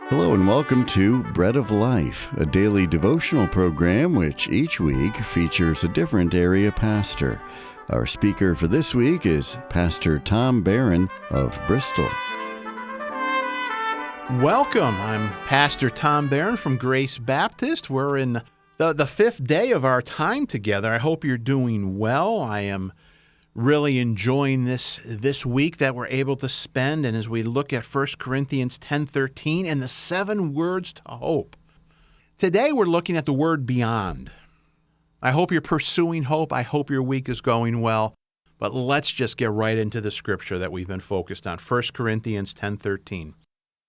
Hello and welcome to Bread of Life, a daily devotional program which each week features a different area pastor. Our speaker for this week is Pastor Tom Baran of Bristol. Welcome. I'm Pastor Tom Baran from Grace Baptist. We're in the fifth day of our time together. I hope you're doing well. I am really enjoying this week that we're able to spend, and as we look at 1 Corinthians 10:13 and the 7 words to hope. Today we're looking at the word beyond. I hope you're pursuing hope. I hope your week is going well. But let's just get right into the scripture that we've been focused on. 1 Corinthians 10:13.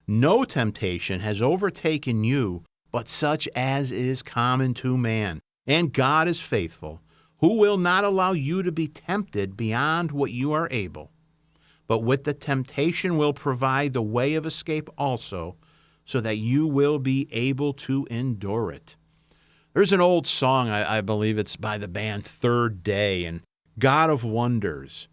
No temptation has overtaken you, but such as is common to man. And God is faithful, who will not allow you to be tempted beyond what you are able, but with the temptation will provide the way of escape also, so that you will be able to endure it. There's an old song, I believe it's by the band Third Day, and God of Wonders.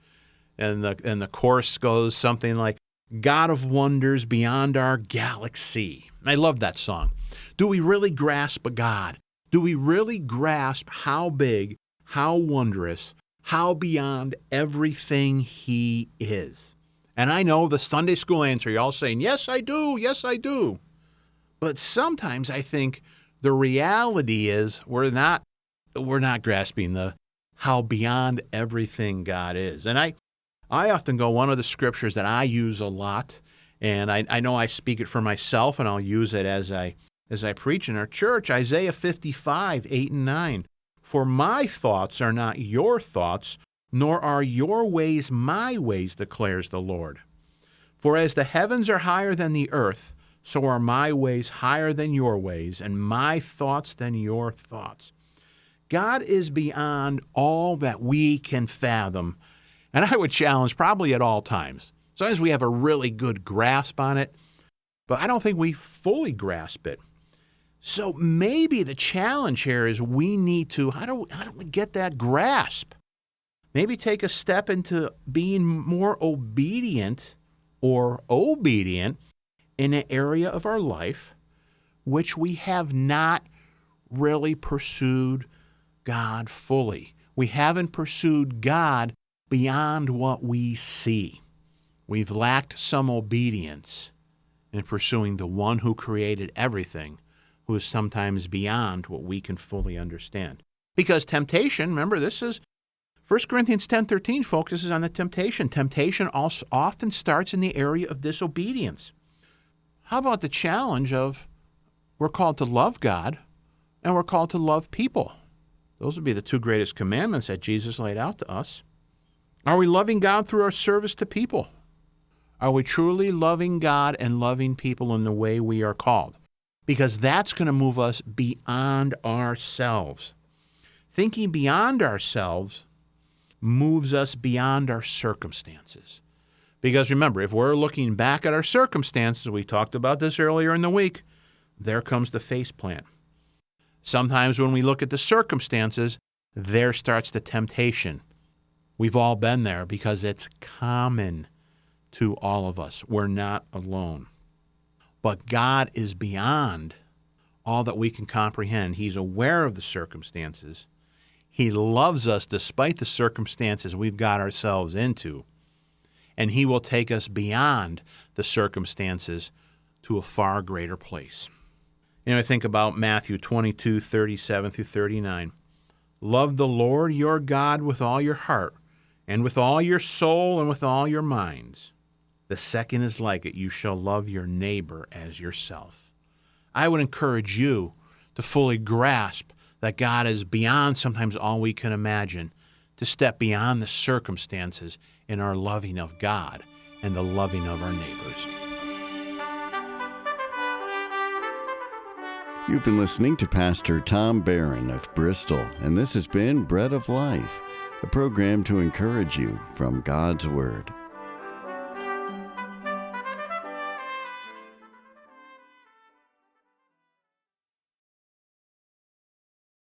And the chorus goes something like, God of wonders beyond our galaxy. I love that song. Do we really grasp a God? Do we really grasp how big, how wondrous, how beyond everything He is? And I know the Sunday school answer, you're all saying, yes, I do, yes, I do. But sometimes I think the reality is we're not grasping the how beyond everything God is. And I often go, one of the scriptures that I use a lot, and I know I speak it for myself, and I'll use it as I preach in our church, Isaiah 55:8-9. For my thoughts are not your thoughts, nor are your ways my ways, declares the Lord. For as the heavens are higher than the earth, so are my ways higher than your ways, and my thoughts than your thoughts. God is beyond all that we can fathom, and I would challenge probably at all times. Sometimes we have a really good grasp on it, but I don't think we fully grasp it. So maybe the challenge here is we need to, how do we get that grasp? Maybe take a step into being more obedient in an area of our life which we have not really pursued God fully. We haven't pursued God beyond what we see. We've lacked some obedience in pursuing the one who created everything, who is sometimes beyond what we can fully understand. Because temptation, remember, this is 1 Corinthians 10:13 focuses on the temptation. Temptation also often starts in the area of disobedience. How about the challenge of we're called to love God and we're called to love people? Those would be the two greatest commandments that Jesus laid out to us. Are we loving God through our service to people? Are we truly loving God and loving people in the way we are called? Because that's going to move us beyond ourselves. Thinking beyond ourselves moves us beyond our circumstances. Because remember, if we're looking back at our circumstances, we talked about this earlier in the week, there comes the faceplant. Sometimes when we look at the circumstances, there starts the temptation. We've all been there because it's common to all of us. We're not alone. But God is beyond all that we can comprehend. He's aware of the circumstances. He loves us despite the circumstances we've got ourselves into. And He will take us beyond the circumstances to a far greater place. I think about Matthew 22:37-39. Love the Lord your God with all your heart, and with all your soul, and with all your minds. The second is like it, you shall love your neighbor as yourself. I would encourage you to fully grasp that God is beyond sometimes all we can imagine, to step beyond the circumstances in our loving of God and the loving of our neighbors. You've been listening to Pastor Tom Baran of Bristol, and this has been Bread of Life, a program to encourage you from God's Word.